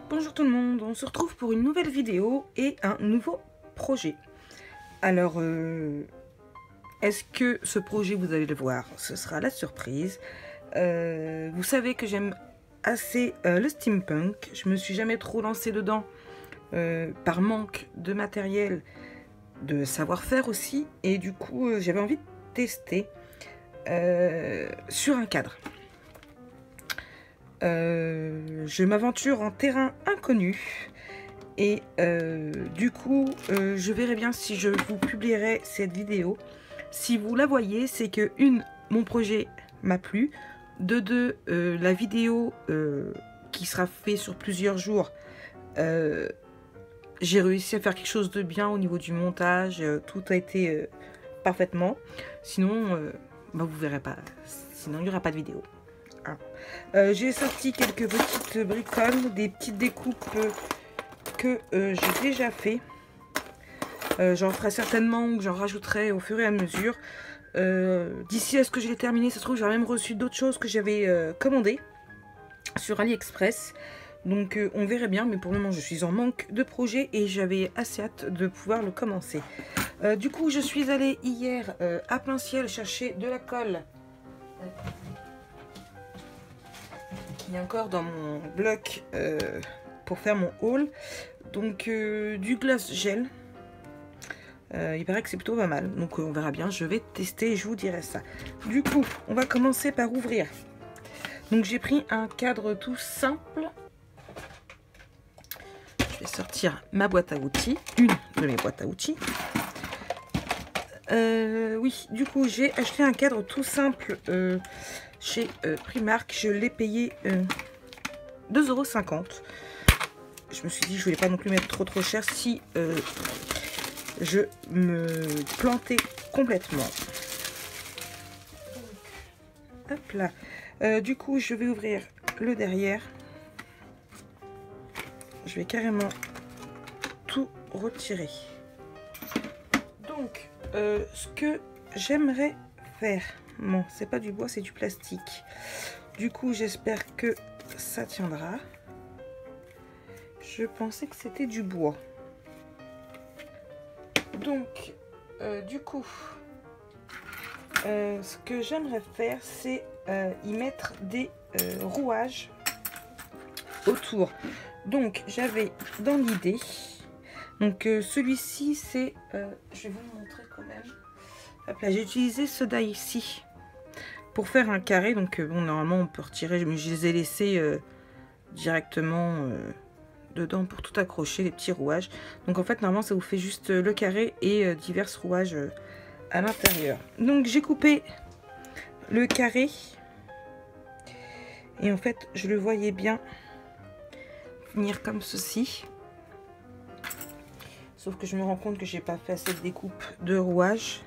Bonjour tout le monde, on se retrouve pour une nouvelle vidéo et un nouveau projet. Alors, est-ce que ce projet, vous allez le voir, ce sera la surprise. Vous savez que j'aime assez le steampunk. Je me suis jamais trop lancée dedans par manque de matériel, de savoir-faire aussi. Et du coup, j'avais envie de tester sur un cadre. Je m'aventure en terrain inconnu et du coup je verrai bien si je vous publierai cette vidéo. Si vous la voyez, c'est que mon projet m'a plu, de la vidéo qui sera fait sur plusieurs jours, j'ai réussi à faire quelque chose de bien au niveau du montage, tout a été parfaitement, sinon bah, vous verrez pas, sinon il n'y aura pas de vidéo. J'ai sorti quelques petites bricoles, des petites découpes que j'ai déjà fait. J'en ferai certainement ou j'en rajouterai au fur et à mesure. D'ici à ce que je l'ai terminé, ça se trouve j'aurai même reçu d'autres choses que j'avais commandées sur AliExpress. Donc on verrait bien, mais pour le moment je suis en manque de projet et j'avais assez hâte de pouvoir le commencer. Du coup je suis allée hier à plein ciel chercher de la colle. Qui est encore dans mon bloc pour faire mon haul. Donc du glace gel. Il paraît que c'est plutôt pas mal. Donc on verra bien. Je vais tester et je vous dirai ça. Du coup, on va commencer par ouvrir. Donc j'ai pris un cadre tout simple. Je vais sortir ma boîte à outils. Une de mes boîtes à outils. Oui, du coup j'ai acheté un cadre tout simple chez Primark. Je l'ai payé 2,50 €. Je me suis dit je voulais pas non plus mettre trop cher si je me plantais complètement. Hop là. Du coup je vais ouvrir le derrière. Je vais carrément tout retirer. Donc ce que j'aimerais faire, bon c'est pas du bois, c'est du plastique. Du coup j'espère que ça tiendra. Je pensais que c'était du bois. Donc, du coup, ce que j'aimerais faire, c'est y mettre des rouages autour. Donc, j'avais dans l'idée. Donc, celui-ci, c'est... je vais vous montrer quand même. Hop là, j'ai utilisé ceux-là ici pour faire un carré. Donc, bon, normalement, on peut retirer. Mais je les ai laissés directement... dedans pour tout accrocher, les petits rouages. Donc en fait normalement ça vous fait juste le carré et divers rouages à l'intérieur. Donc j'ai coupé le carré et en fait je le voyais bien venir comme ceci, sauf que je me rends compte que j'ai pas fait assez de découpe de rouages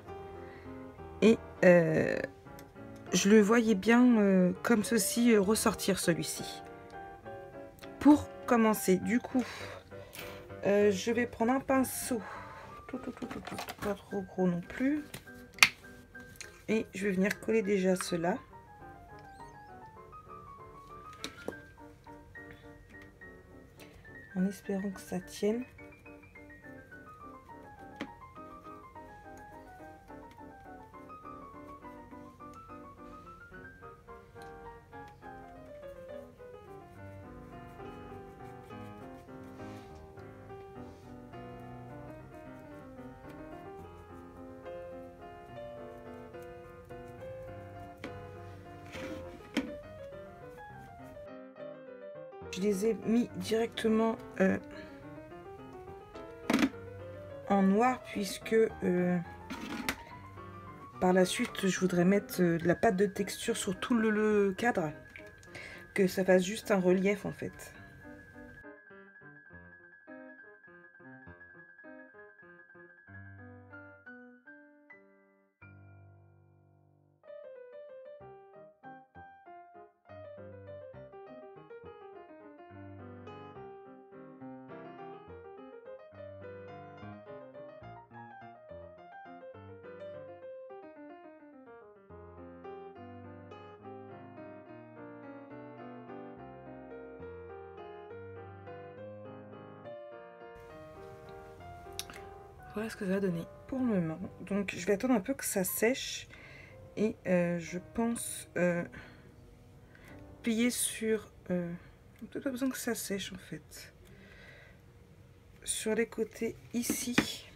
et je le voyais bien comme ceci ressortir celui-ci. Pour commencer, du coup je vais prendre un pinceau, pas trop gros non plus, et je vais venir coller déjà cela. En espérant que ça tienne. Je les ai mis directement en noir puisque par la suite je voudrais mettre de la pâte de texture sur tout le cadre, que ça fasse juste un relief en fait. voilà ce que ça va donner pour le moment. Donc je vais attendre un peu que ça sèche. Et je pense plier sur... peut-être pas besoin que ça sèche en fait. Sur les côtés ici.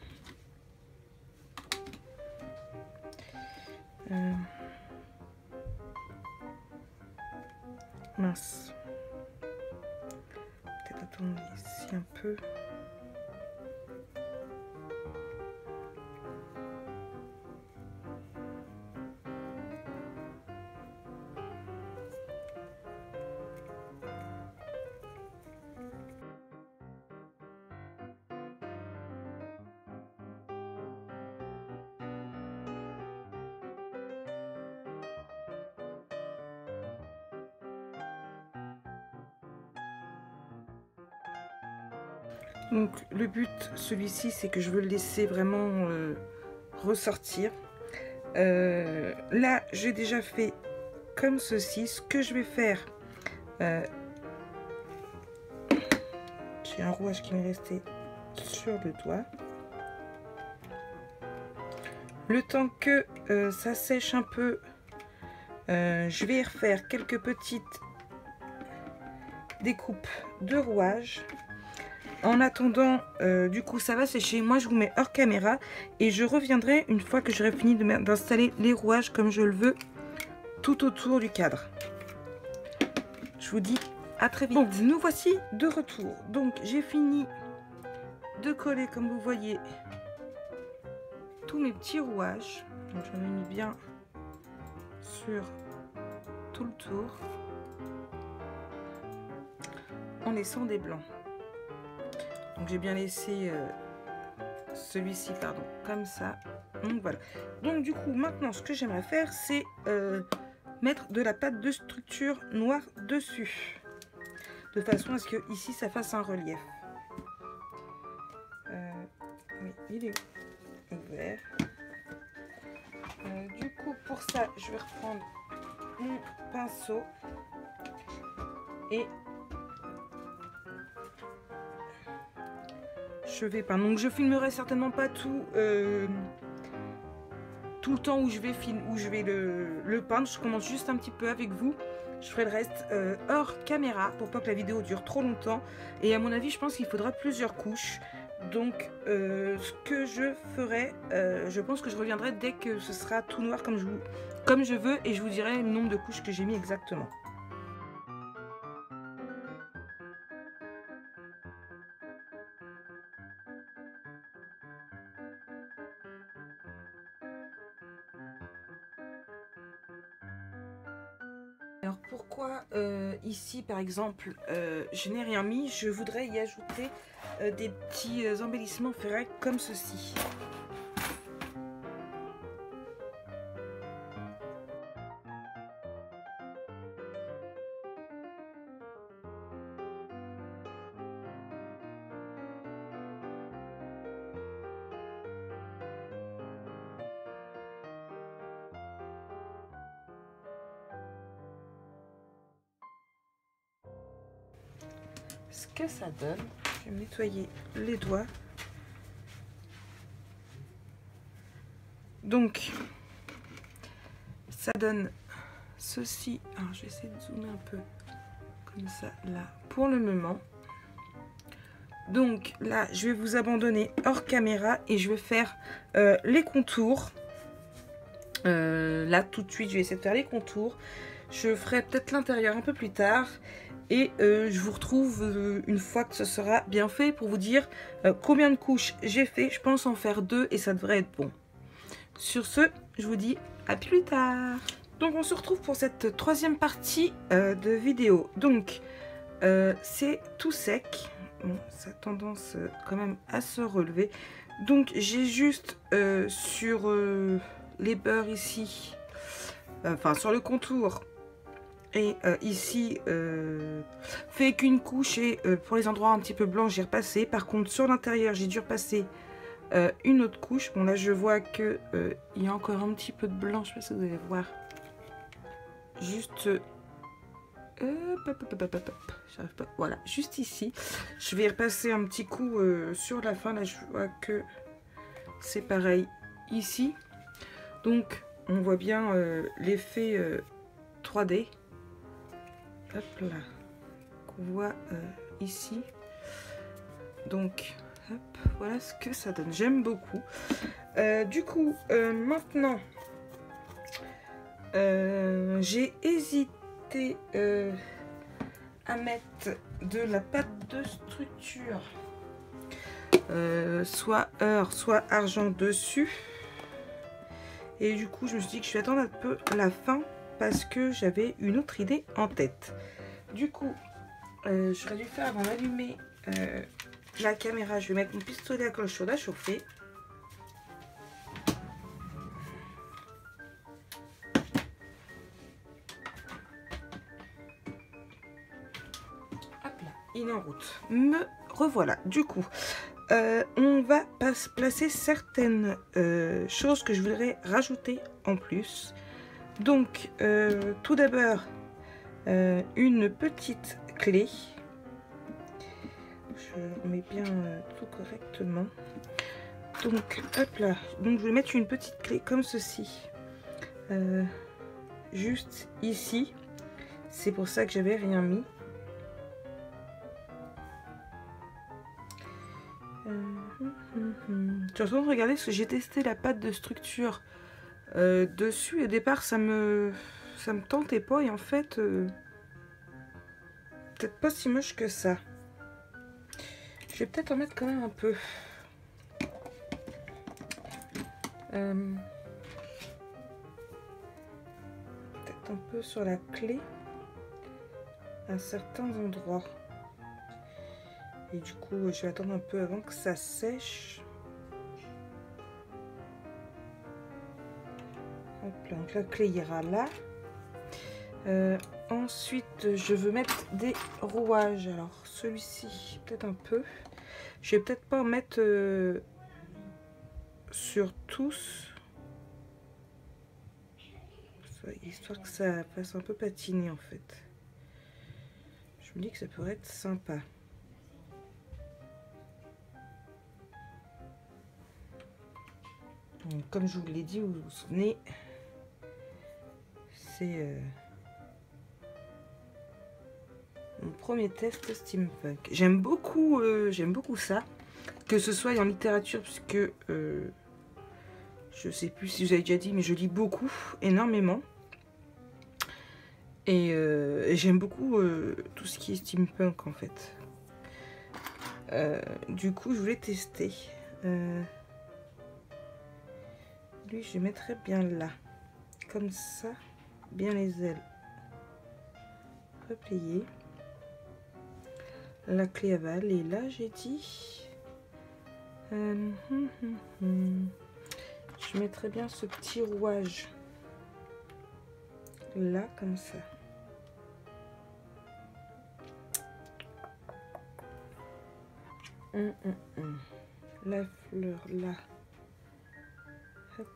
Mince. Peut-être attendre ici un peu. Donc le but, celui-ci, c'est que je veux le laisser vraiment ressortir. Là, j'ai déjà fait comme ceci. Ce que je vais faire, j'ai un rouage qui m'est resté sur le doigt. Le temps que ça sèche un peu, je vais y refaire quelques petites découpes de rouage. En attendant, du coup, ça va sécher. Moi, je vous mets hors caméra et je reviendrai une fois que j'aurai fini d'installer les rouages comme je le veux tout autour du cadre. Je vous dis à très vite. Bon, nous voici de retour. Donc, j'ai fini de coller, comme vous voyez, tous mes petits rouages. Donc, j'en ai mis bien sur tout le tour en laissant des blancs. Donc j'ai bien laissé celui-ci, pardon, comme ça. Donc voilà. Donc du coup, maintenant, ce que j'aimerais faire, c'est mettre de la pâte de structure noire dessus. De façon à ce que ici, ça fasse un relief. Oui, il est ouvert. Du coup, pour ça, je vais reprendre mon pinceau. Et je vais peindre. Donc je filmerai certainement pas tout le temps où je vais le peindre. Je commence juste un petit peu avec vous. Je ferai le reste hors caméra pour pas que la vidéo dure trop longtemps. Et à mon avis, je pense qu'il faudra plusieurs couches. Donc ce que je ferai, je pense que je reviendrai dès que ce sera tout noir comme je veux. Et je vous dirai le nombre de couches que j'ai mis exactement. Alors pourquoi ici par exemple je n'ai rien mis, je voudrais y ajouter des petits embellissements ferrés comme ceci. Ce que ça donne, je vais nettoyer les doigts. Donc, ça donne ceci. Alors, je vais essayer de zoomer un peu comme ça, là, pour le moment. Donc, là, je vais vous abandonner hors caméra et je vais faire les contours. Là, tout de suite, je vais essayer de faire les contours. Je ferai peut-être l'intérieur un peu plus tard. Et je vous retrouve une fois que ce sera bien fait pour vous dire combien de couches j'ai fait. Je pense en faire 2 et ça devrait être bon. Sur ce, je vous dis à plus tard. Donc on se retrouve pour cette troisième partie de vidéo. Donc c'est tout sec. Bon, ça a tendance quand même à se relever. Donc j'ai juste sur les bords ici, enfin sur le contour, et ici fait qu'une couche, et pour les endroits un petit peu blancs j'ai repassé. Par contre sur l'intérieur j'ai dû repasser une autre couche. Bon là je vois que il y a encore un petit peu de blanc, je sais pas si vous allez voir. Juste j'arrive pas, voilà, juste ici. Je vais repasser un petit coup sur la fin. Là je vois que c'est pareil ici. Donc on voit bien l'effet 3D. Hop là, qu'on voit ici. Donc hop, voilà ce que ça donne. J'aime beaucoup. Du coup, maintenant, j'ai hésité à mettre de la pâte de structure, soit or, soit argent dessus. Et du coup, je me suis dit que je vais attendre un peu la fin parce que j'avais une autre idée en tête. Du coup, j'aurais dû faire avant d'allumer la caméra. Je vais mettre mon pistolet à colle chaude à chauffer. Hop là, il est en route. Me revoilà. Du coup, on va placer certaines choses que je voudrais rajouter en plus. Donc, tout d'abord, une petite clé. Je mets bien tout correctement. Donc, hop là. Donc, je vais mettre une petite clé comme ceci. Juste ici. C'est pour ça que j'avais rien mis. Je suis en train de regarder parce que j'ai testé la pâte de structure dessus. Et au départ, ça me tentait pas. Et en fait, peut-être pas si moche que ça. Je vais peut-être en mettre quand même un peu. Peut-être un peu sur la clé à certains endroits. Et du coup, je vais attendre un peu avant que ça sèche. Hop là, donc la clé ira là. Ensuite, je veux mettre des rouages. Alors, celui-ci, peut-être un peu. Je vais peut-être pas en mettre sur tous. Histoire que ça fasse un peu patiner en fait. Je me dis que ça pourrait être sympa. Donc, comme je vous l'ai dit, vous vous souvenez, c'est mon premier test steampunk. J'aime beaucoup ça, que ce soit en littérature, puisque je sais plus si vous avez déjà dit, mais je lis beaucoup, énormément. Et j'aime beaucoup tout ce qui est steampunk en fait. Du coup, je voulais tester. Lui, je mettrais bien là, comme ça, bien les ailes repliées. La clé aval, et là, j'ai dit... je mettrais bien ce petit rouage là, comme ça. La fleur là. Hop.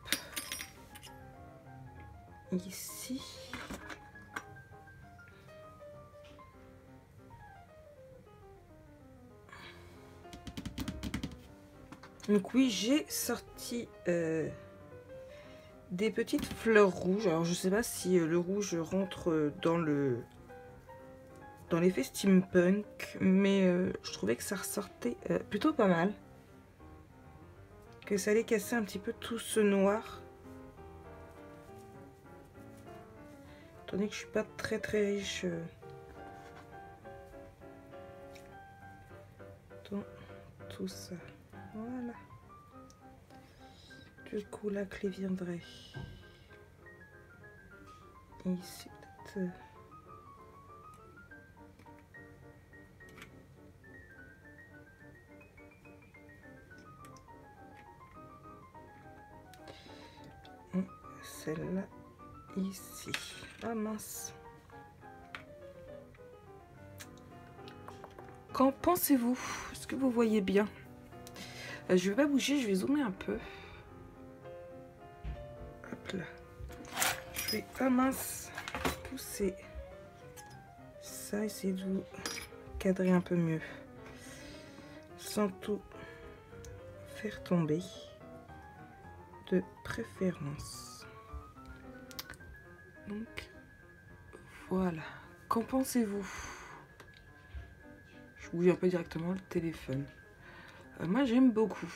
Ici. Donc oui, j'ai sorti des petites fleurs rouges. Alors je sais pas si le rouge rentre dans l'effet steampunk, mais je trouvais que ça ressortait plutôt pas mal. Que ça allait casser un petit peu tout ce noir. Étant donné que je suis pas très riche dans tout ça. Voilà. Du coup, la clé viendrait ici, peut-être. Et celle-là ici. Ah mince. Qu'en pensez-vous? Est-ce que vous voyez bien? Je vais pas bouger, je vais zoomer un peu. Hop là. Je vais, ah mince, pousser ça, essayer de vous cadrer un peu mieux. Sans tout faire tomber. de préférence. Donc voilà. Qu'en pensez-vous? Je bouge un peu directement le téléphone. Moi j'aime beaucoup.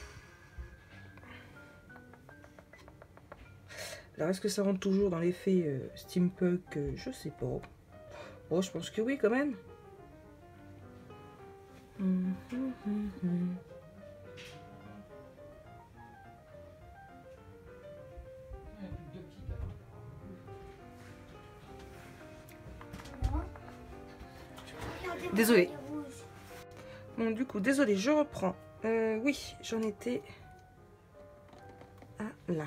Alors est-ce que ça rentre toujours dans l'effet steampunk? Je sais pas. Bon, je pense que oui quand même. Désolée. Bon, du coup, désolée, je reprends. Oui, j'en étais à là.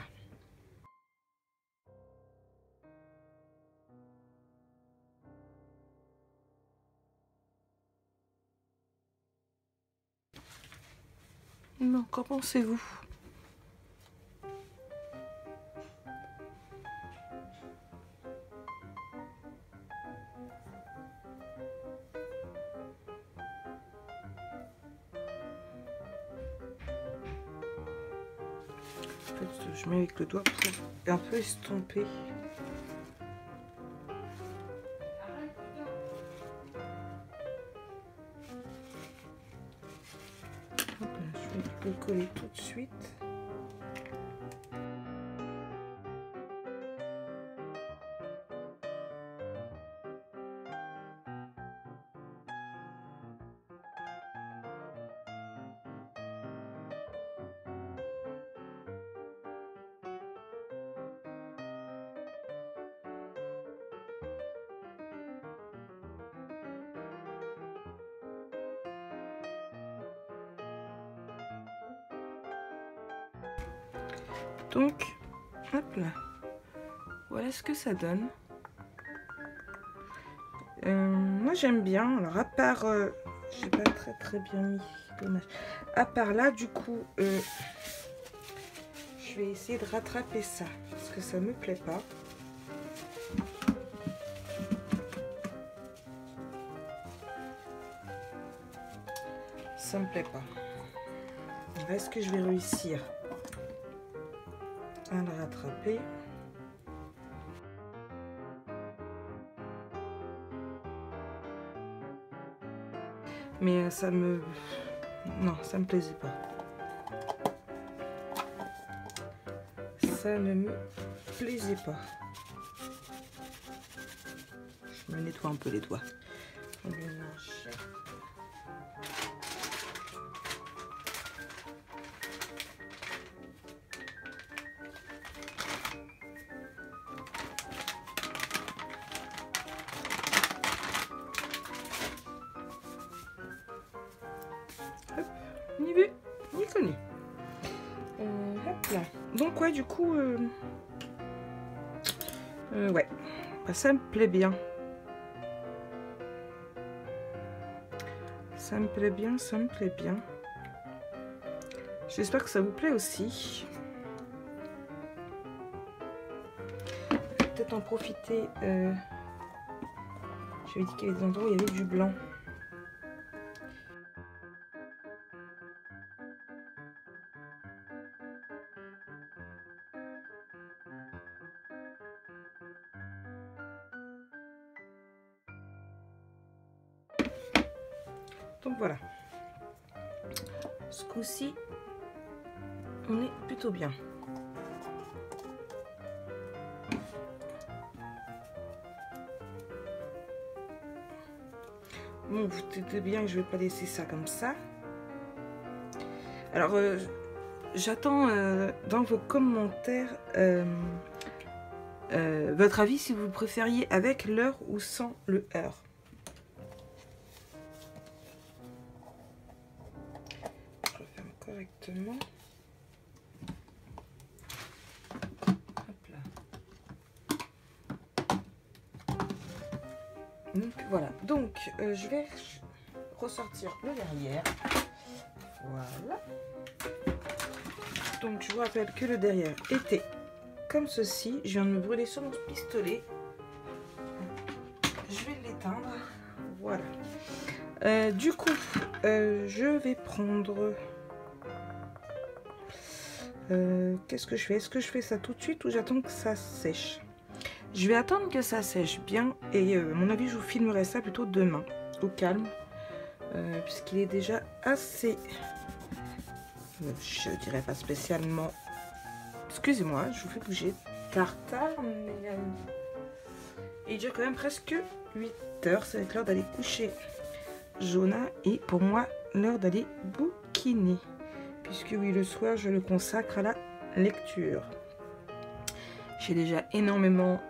Non, qu'en pensez-vous? En fait, je mets avec le doigt pour un peu estomper. Hop là, je vais le coller tout de suite. Donc, hop là. Voilà ce que ça donne. Moi j'aime bien. Alors à part, j'ai pas très bien mis, dommage. À part là, du coup, je vais essayer de rattraper ça parce que ça me plaît pas. Ça me plaît pas. Est-ce que je vais réussir à le rattraper? Mais ça me... Non, ça me plaisait pas. Ça ne me plaisait pas. Je me nettoie un peu les doigts. On lui mange. Hop, ni vu, ni connu. Hop là. Donc ouais, du coup, ouais, bah, ça me plaît bien. Ça me plaît bien, ça me plaît bien. J'espère que ça vous plaît aussi. Peut-être en profiter. J'avais dit qu'il y avait des endroits où il y avait du blanc. Donc voilà. Ce coup-ci, on est plutôt bien. Bon, vous doutez bien que je vais pas laisser ça comme ça. Alors, j'attends dans vos commentaires votre avis si vous préfériez avec l'heure ou sans le heure. Je referme correctement. Hop là. Donc voilà. Donc je vais ressortir le derrière. Voilà. Donc je vous rappelle que le derrière était comme ceci. Je viens de me brûler sur mon pistolet. Je vais l'éteindre. Voilà. Du coup, je vais prendre... qu'est-ce que je fais? Est-ce que je fais ça tout de suite ou j'attends que ça sèche? Je vais attendre que ça sèche bien et à mon avis je vous filmerai ça plutôt demain, au calme, puisqu'il est déjà assez, je dirais pas spécialement, excusez-moi, je vous fais bouger, tartare, mais il est déjà quand même presque 8 h, ça va être l'heure d'aller coucher Jonah et pour moi l'heure d'aller bouquiner, puisque oui, le soir je le consacre à la lecture. J'ai déjà énormément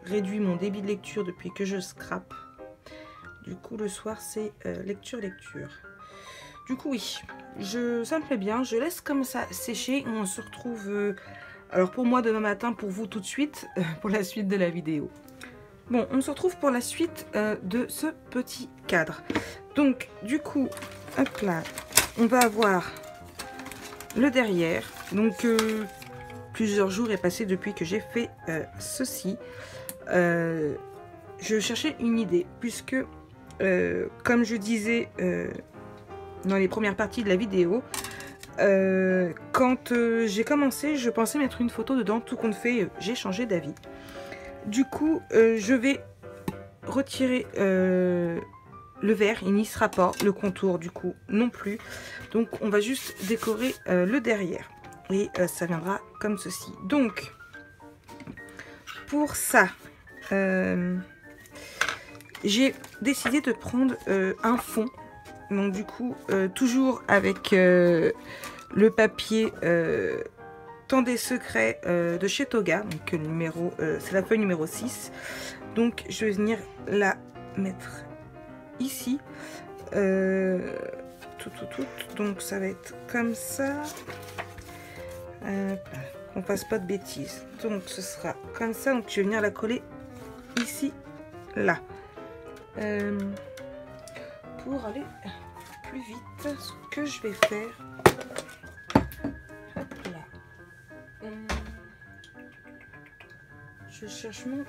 réduit mon débit de lecture depuis que je scrape. Du coup, le soir, c'est lecture. Du coup, oui, ça me plaît bien. Je laisse comme ça sécher. On se retrouve, alors pour moi, demain matin, pour vous tout de suite, pour la suite de la vidéo. Bon, on se retrouve pour la suite de ce petit cadre. Donc, du coup, hop là, on va avoir le derrière. Donc, plusieurs jours est passé depuis que j'ai fait ceci. Je cherchais une idée, puisque, comme je disais dans les premières parties de la vidéo, quand j'ai commencé, je pensais mettre une photo dedans. Tout compte fait, j'ai changé d'avis. Du coup, je vais retirer le vert, il n'y sera pas, le contour du coup non plus. Donc on va juste décorer le derrière. Et ça viendra comme ceci. Donc, pour ça, j'ai décidé de prendre un fond. Donc du coup, toujours avec le papier Temps des secrets de chez Toga. Donc le numéro, c'est la feuille numéro 6. Donc je vais venir la mettre ici. Donc ça va être comme ça. On fasse pas de bêtises. Donc ce sera comme ça. Donc je vais venir la coller ici, là. Pour aller plus vite, ce que je vais faire, hop là. Je cherche mon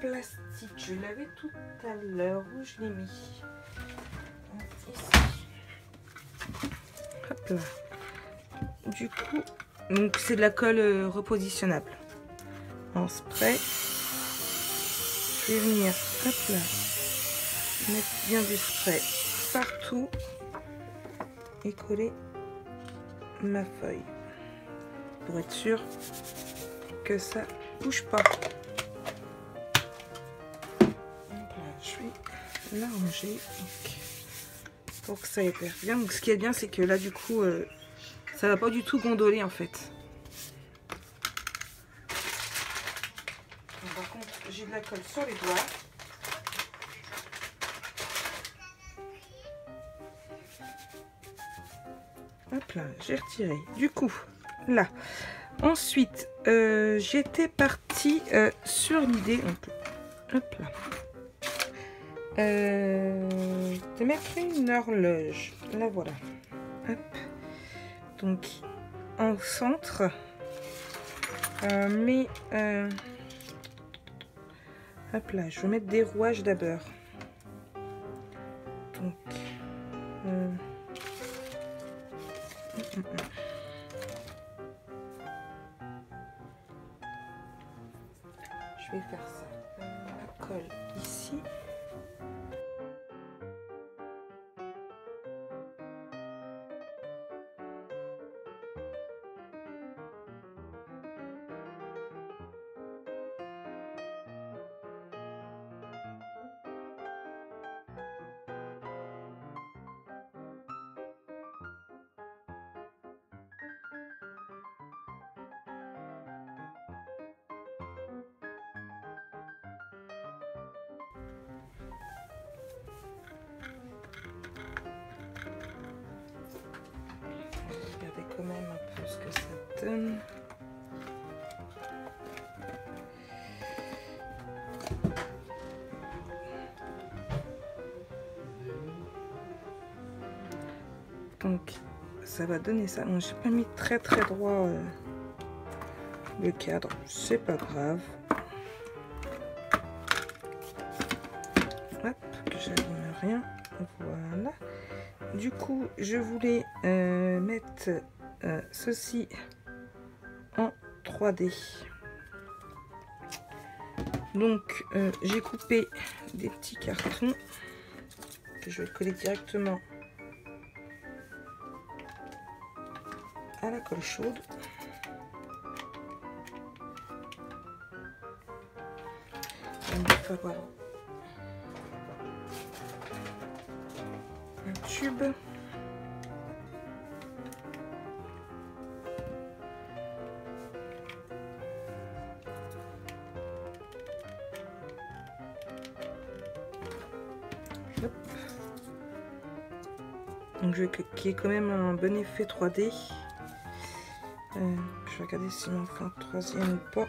plastique. Je l'avais tout à l'heure. Où je l'ai mis? Ici. Hop là. Du coup, donc c'est de la colle repositionnable en spray. Je vais venir, hop là, mettre bien du spray partout et coller ma feuille pour être sûr que ça bouge pas. Donc là, je vais l'arranger pour que ça épaisse bien. Donc ce qui est bien, c'est que là du coup ça va pas du tout gondoler en fait. Par contre, j'ai de la colle sur les doigts. Hop là, j'ai retiré. Du coup, là. Ensuite, j'étais partie sur l'idée. Hop là. De mettre une horloge. La voilà. Hop. Donc, en centre. Mais hop là, je vais mettre des rouages d'abord. Donc je vais faire ça. La colle ici. Regardez quand même un peu ce que ça donne. Donc ça va donner ça. Bon, j'ai pas mis très droit le cadre, c'est pas grave. Hop, que j'abîme rien. Voilà. Du coup, je voulais mettre ceci en 3D. Donc j'ai coupé des petits cartons que je vais coller directement à la colle chaude. Il va me falloir un tube. Hop. Donc je vais qu'il y ait quand même un bon effet 3D. Je vais regarder si on fait un troisième ou pas.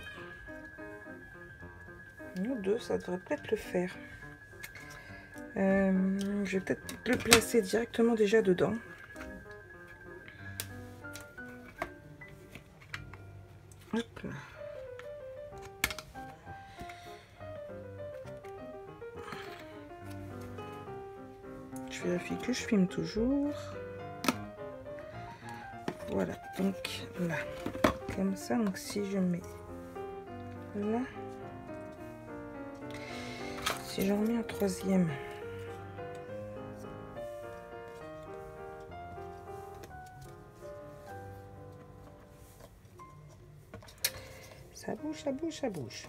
Ou deux, ça devrait peut-être le faire. Je vais peut-être le placer directement déjà dedans. Hop là. Je vérifie que je filme toujours. Voilà, donc là, comme ça. Donc si je mets là, si j'en mets un troisième, ça bouge, ça bouge, ça bouge.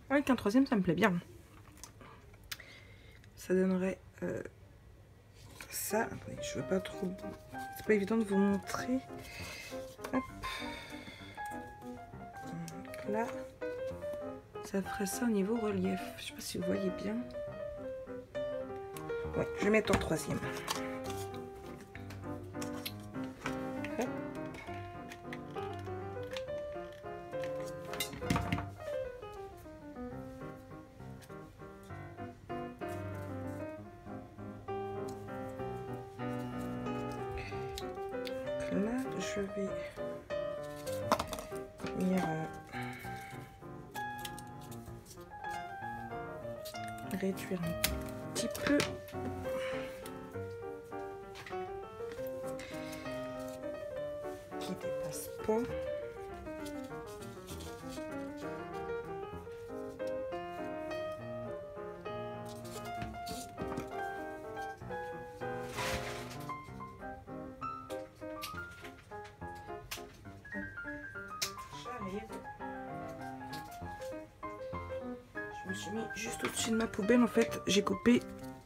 Avec un troisième, ça me plaît bien. Ça donnerait ça. Attendez, je veux pas trop. C'est pas évident de vous montrer. Hop. Donc là, ça ferait ça au niveau relief. Je sais pas si vous voyez bien. Ouais, je vais mettre en troisième. Hop. Là, je vais venir réduire un petit peu. Qui dépasse pas. Je me suis mis juste au-dessus de ma poubelle. En fait, j'ai coupé,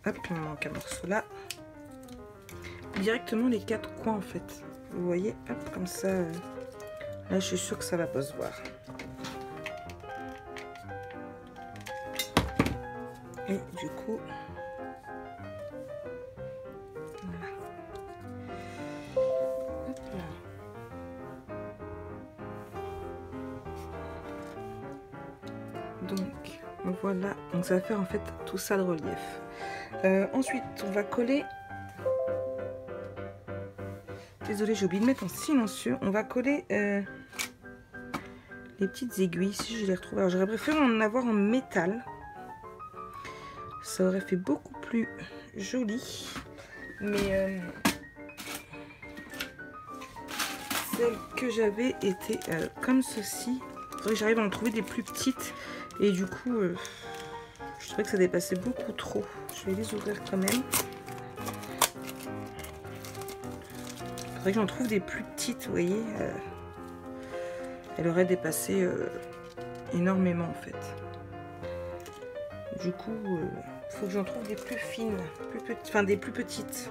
hop, il me manque un morceau là, directement les quatre coins en fait. Vous voyez, hop, comme ça. Là, je suis sûre que ça va pas se voir. Et du coup, voilà. Hop là. Donc voilà, donc ça va faire en fait tout ça de relief. Ensuite, on va coller. Désolée, j'ai oublié de mettre en silencieux. On va coller les petites aiguilles si je les retrouve. Alors j'aurais préféré en avoir en métal. Ça aurait fait beaucoup plus joli. Mais celles que j'avais étaient comme ceci. Il faudrait que j'arrive à en trouver des plus petites. Et du coup, je trouvais que ça dépassait beaucoup trop. Je vais les ouvrir quand même. Il faudrait que j'en trouve des plus petites, vous voyez. Elle aurait dépassé énormément en fait. Du coup, il faut que j'en trouve des plus fines, enfin des plus petites.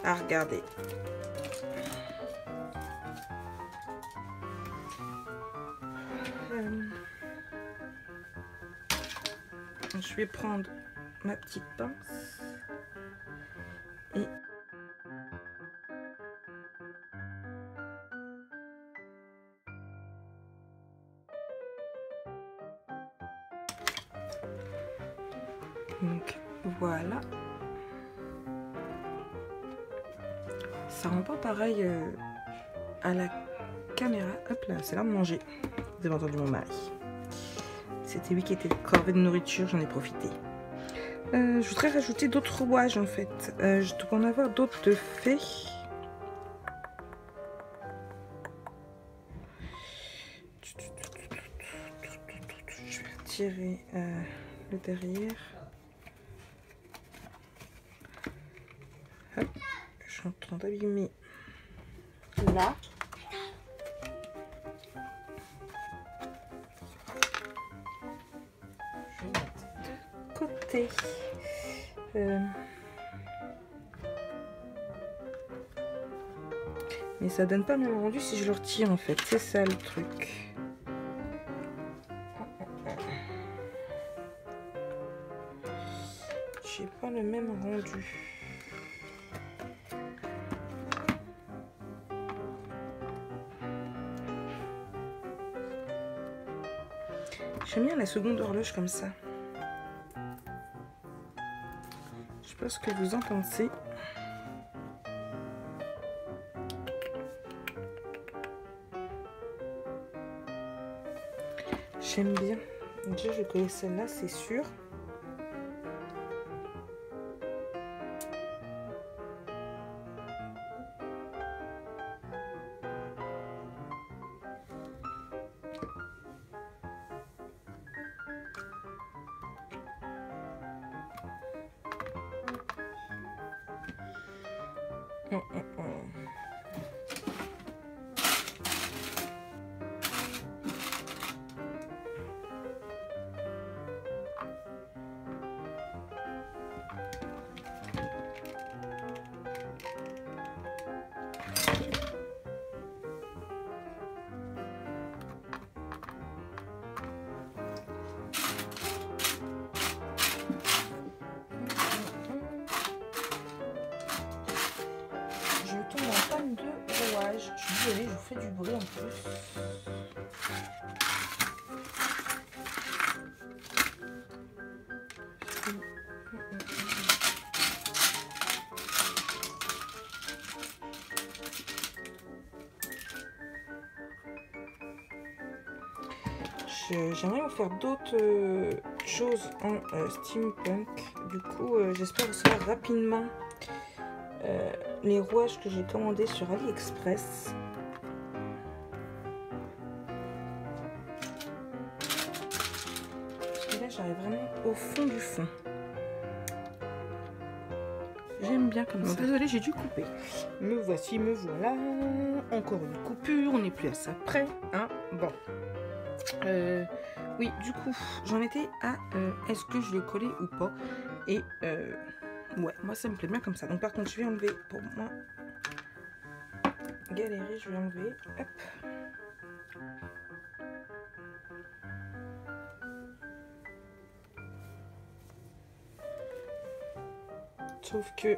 Ah, regardez. Je vais prendre ma petite pince et donc voilà. Ça rend pas pareil à la caméra. Hop là, c'est l'heure de manger. Vous avez entendu mon mari. C'était lui qui était corvée de nourriture, j'en ai profité. Je voudrais rajouter d'autres rouages en fait. Je dois en avoir d'autres de faits. Je vais retirer le derrière. Hop, je suis en train d'abîmer là. Je vais mettre de côté. Mais ça donne pas le même rendu si je le retire en fait, c'est ça le truc. J'ai pas le même rendu. J'aime bien la seconde horloge comme ça. Je sais pas ce que vous en pensez. J'aime bien. Déjà, je connais celle-là, c'est sûr. Je suis désolée, je vous fais du bruit en plus. J'aimerais vous faire d'autres choses en steampunk. Du coup, j'espère recevoir rapidement les rouages que j'ai commandés sur AliExpress. Parce que là, j'arrive vraiment au fond du fond. J'aime bien comme ça. Désolée, j'ai dû couper. Me voici, me voilà. Encore une coupure, on n'est plus à ça près. Hein, bon. Oui, du coup, j'en étais à est-ce que je le collais ou pas. Et ouais, moi ça me plaît bien comme ça. Donc par contre, je vais enlever pour moi. Galérer, je vais enlever. Hop. Sauf que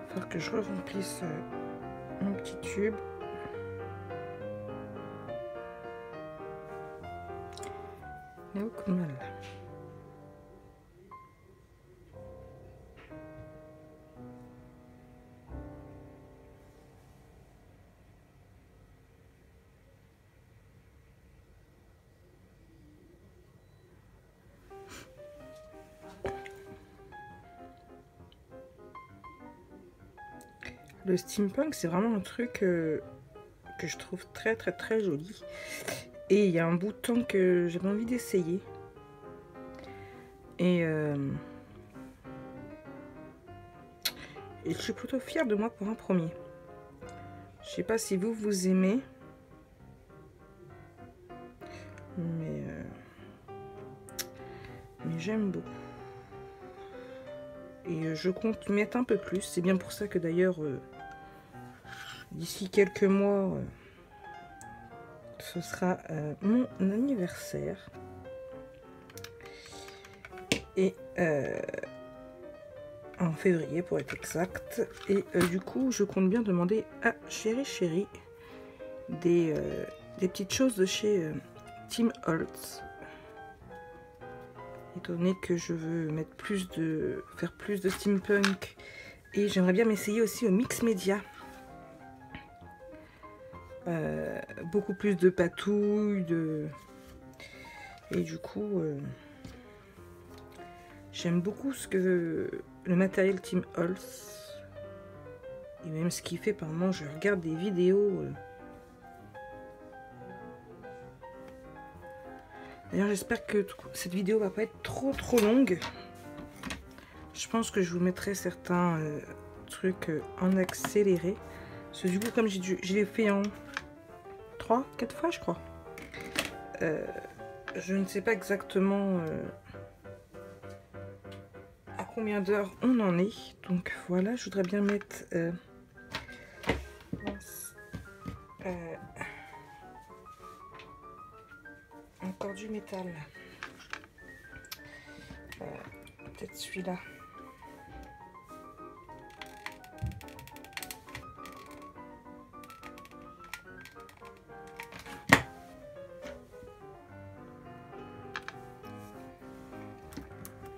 il faut que je remplisse mon petit tube. Et au coup de mal. Le steampunk, c'est vraiment un truc que je trouve très joli. Et il y a un bout de temps que j'avais envie d'essayer. Et je suis plutôt fière de moi pour un premier. Je sais pas si vous aimez. Mais j'aime beaucoup. Et je compte mettre un peu plus. C'est bien pour ça que d'ailleurs, d'ici quelques mois, ce sera mon anniversaire. Et en février pour être exact. Et du coup, je compte bien demander à Chéri des petites choses de chez Tim Holtz. étant donné que je veux mettre faire plus de steampunk. Et j'aimerais bien m'essayer aussi au mix média. Beaucoup plus de patouilles, et du coup, j'aime beaucoup le matériel Tim Holtz. Et même ce qu'il fait par moment, je regarde des vidéos. D'ailleurs, j'espère que cette vidéo va pas être trop longue. Je pense que je vous mettrai certains trucs en accéléré. Parce que du coup, comme je l'ai fait en 3-4 fois, je crois. Je ne sais pas exactement à combien d'heures on en est. Donc voilà, je voudrais bien mettre encore du métal. Peut-être celui-là.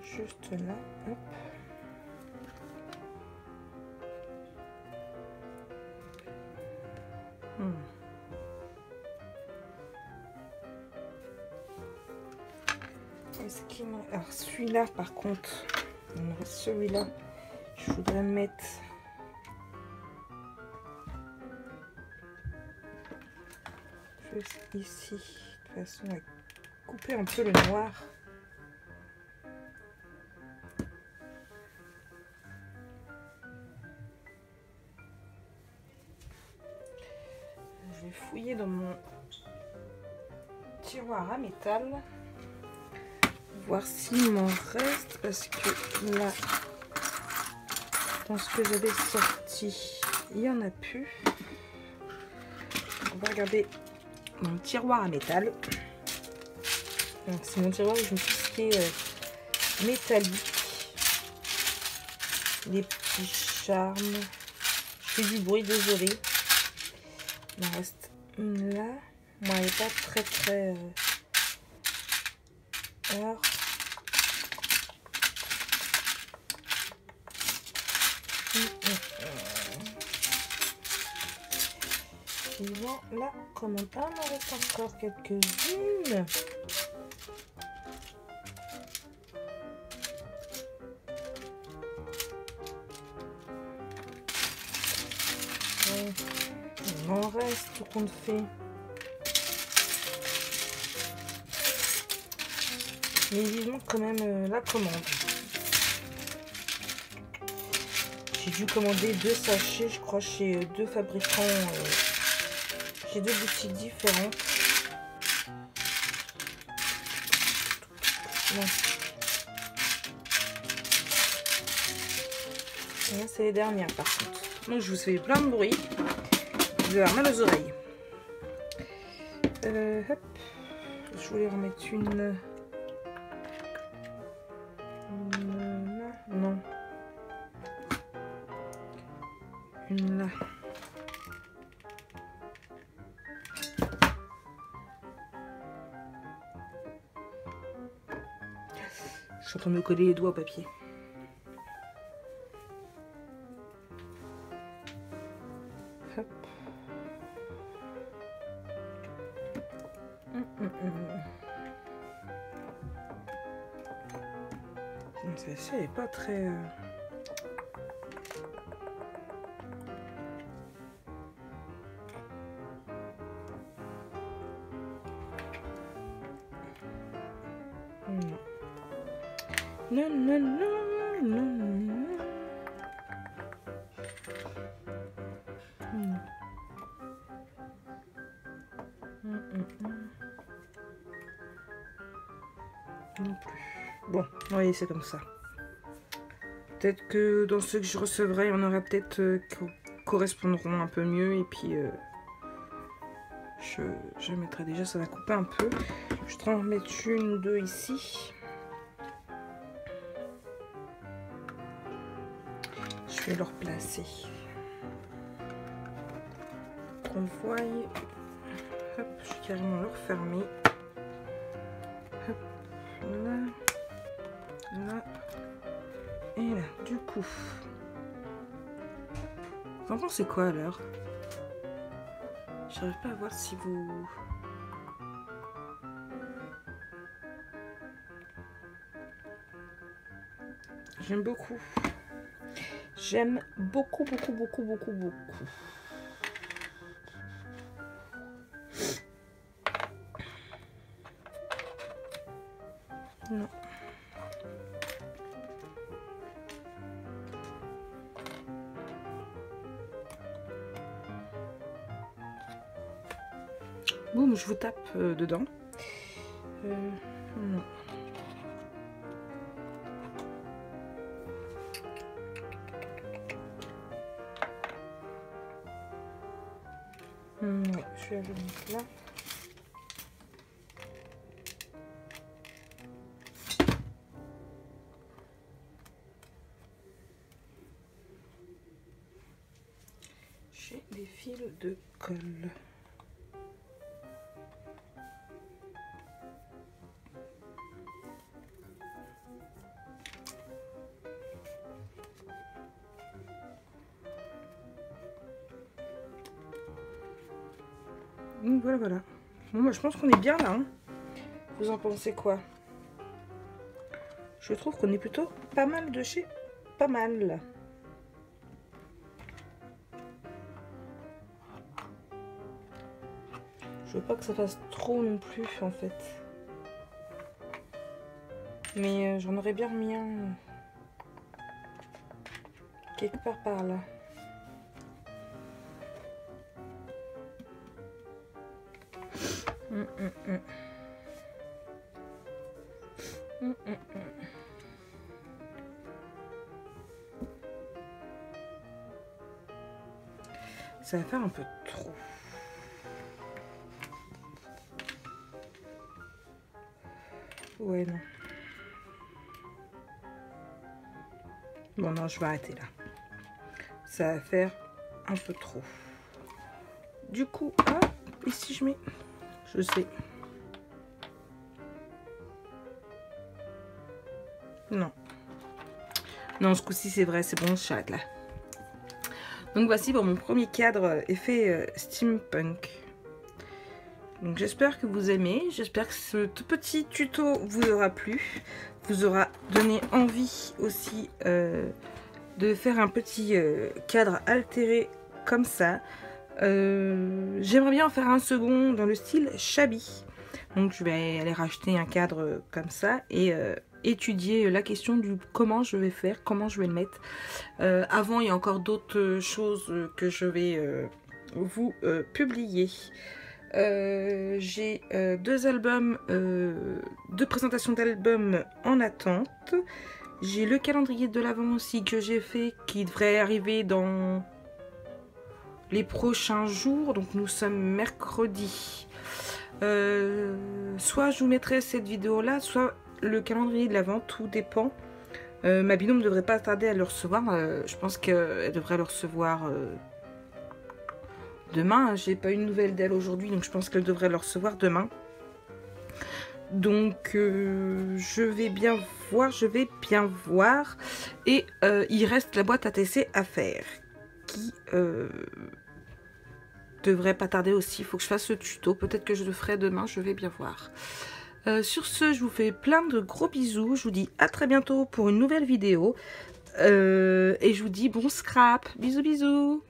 Juste là, hop. Alors celui-là par contre, celui-là, je voudrais mettre juste ici, de façon à couper un peu le noir. Je vais fouiller dans mon tiroir à métal, voir s'il m'en reste, parce que là, dans ce que j'avais sorti, il n'y en a plus. On va regarder mon tiroir à métal. C'est mon tiroir où je me suis ce qui est métallique. Les petits charmes. Je fais du bruit, désolé. Il en reste une là. Moi, elle n'est pas très alors. Et là, comment pas, il en reste encore quelques-unes. Il m'en reste tout compte fait. Mais vivement quand même la commande. J'ai dû commander 2 sachets, je crois, chez 2 fabricants. J'ai 2 boutiques différentes. Non. Là, c'est les dernières par contre. Donc je vous fais plein de bruit. Vous allez avoir mal aux oreilles. Hop. Je voulais remettre une... Non. Une là. Je suis en train de me coller les doigts au papier. Hop. Celle-ci elle n'est pas très... Non, non, non, non, non. Non plus. Bon, oui, c'est comme ça. Peut-être que dans ceux que je recevrai, on aura peut-être correspondront un peu mieux. Et puis, je mettrai déjà, ça va couper un peu. Je vais en mettre une ou deux ici. Je vais le replacer. Qu'on voie. Hop, je vais carrément le refermer. Hop, là. Là. Et là, du coup. Vous en pensez quoi à l'heure? J'arrive pas à voir si vous... J'aime beaucoup. J'aime beaucoup, beaucoup, beaucoup, beaucoup, beaucoup. Non. Boum, je vous tape dedans. Non. Ouais, je vais le mettre là. J'ai des fils de colle. Donc voilà, voilà. Bon, moi, je pense qu'on est bien là. Hein. Vous en pensez quoi? Je trouve qu'on est plutôt pas mal de chez pas mal. Je veux pas que ça fasse trop non plus en fait. Mais j'en aurais bien remis un quelque part par là. Ça va faire un peu trop. Ouais, non. Bon, non, je vais arrêter là. Ça va faire un peu trop. Du coup, ah, et si je mets... Je sais. Non. Non, ce coup-ci, c'est vrai, c'est bon, je s'arrête là. Donc voici pour mon premier cadre effet steampunk. Donc j'espère que vous aimez, j'espère que ce tout petit tuto vous aura plu, vous aura donné envie aussi de faire un petit cadre altéré comme ça. J'aimerais bien en faire un second dans le style shabby. Donc je vais aller racheter un cadre comme ça et étudier la question du comment je vais faire, comment je vais le mettre. Avant, il y a encore d'autres choses que je vais vous publier. J'ai deux albums, deux présentations d'albums en attente. J'ai le calendrier de l'Avent aussi que j'ai fait, qui devrait arriver dans les prochains jours. Donc nous sommes mercredi. Soit je vous mettrai cette vidéo là, soit le calendrier de l'Avent, tout dépend. Ma binôme ne devrait pas tarder à le recevoir. Je pense qu'elle devrait le recevoir demain. J'ai pas eu de nouvelles d'elle aujourd'hui, donc je pense qu'elle devrait le recevoir demain. Donc je vais bien voir. Et il reste la boîte ATC à faire, qui devrait pas tarder aussi. Il faut que je fasse ce tuto. Peut-être que je le ferai demain, je vais bien voir. Sur ce, je vous fais plein de gros bisous. Je vous dis à très bientôt pour une nouvelle vidéo. Et je vous dis bon scrap. Bisous bisous.